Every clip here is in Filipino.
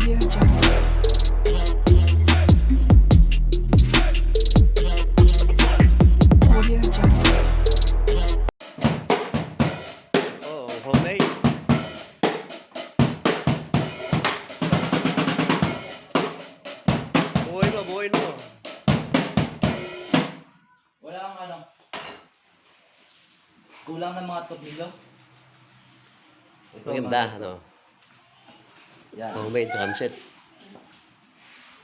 Audio Jungle. Audio Jungle. Oh, homemade. Buhay mo. Wala kang ano. Kulang ng mga tornilyo. Ito, Maganda, mga- ano? Yan. Homemade drum set.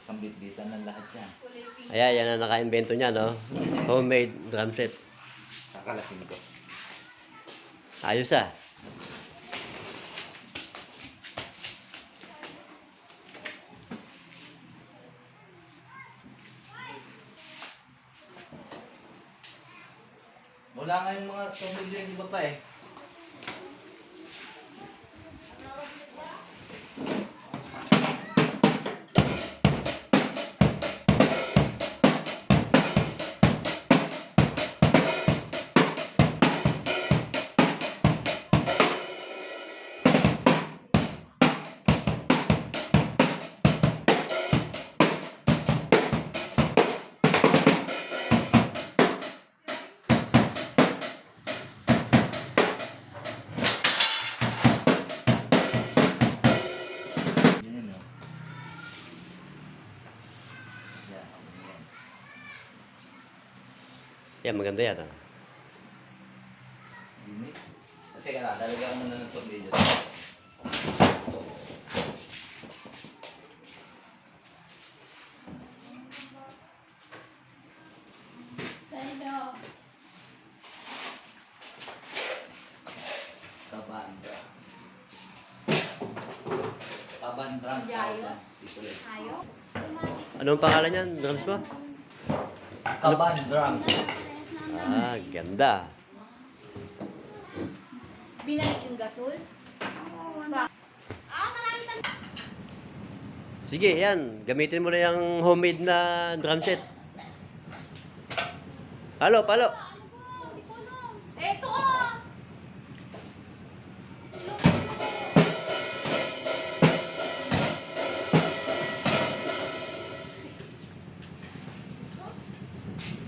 Isang bit-bitan ng lahat yan. Ayan, yan ang naka-invento niya, no? Homemade drum set. Kakalasin ko. Ayos ah. Wala nga yung mga tornilyo yung iba pa eh. Yun yun oh. Yan, yan. Yan, maganda yan, ah. Dinig. Teka na, talagyan ko muna ng tornilyo. Kaban drums. Kaban drums. Ito Anong pangalan niyan? Drums mo? Kaban drums. Ah, ganda. Binalik yung gasol? Sige, yan. Gamitin mo na yung homemade na drum set. Palo. Eto ah!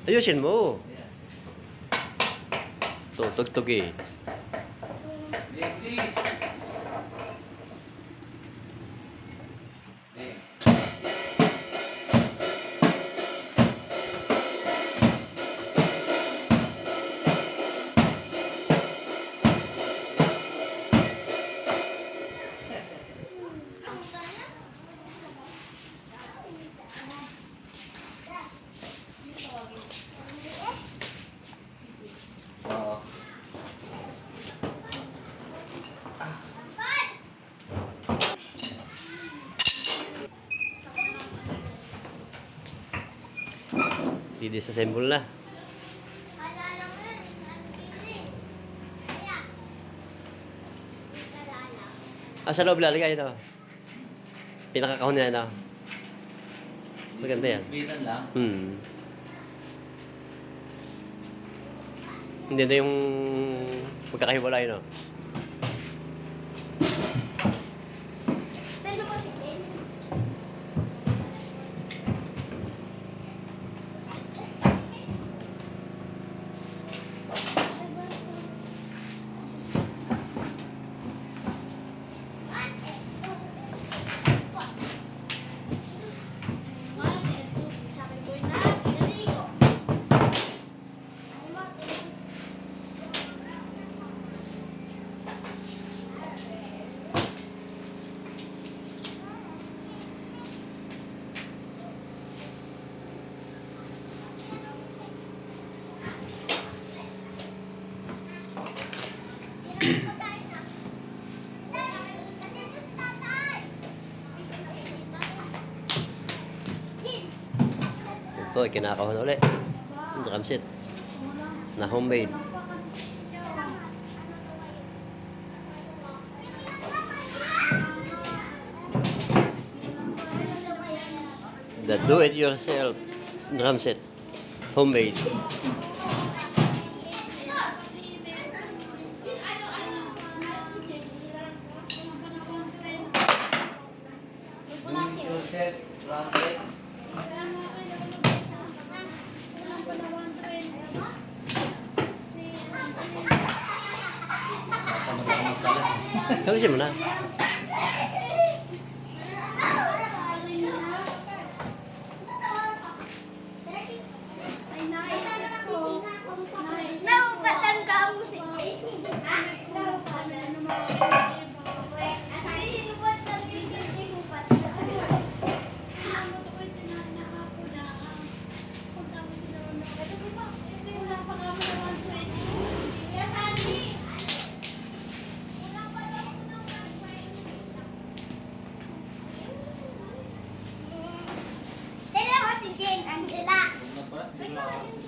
Ayusin mo. Ayan. Tugtog eh. Like this. Ayan. Oo. Di-disassemble na. Ah, sa loob lalagay, no? Pinakakahon niya, no? Maganda yan. Bitan lang. Hindi na yung magkakahiwalay, no? Ito, kinakahon ulit. Drum set. Na homemade. The do-it-yourself drum set. Homemade. Sir, rounded. Kalisin mo na. Angela. Ano ba? Hindi ko nakakasya.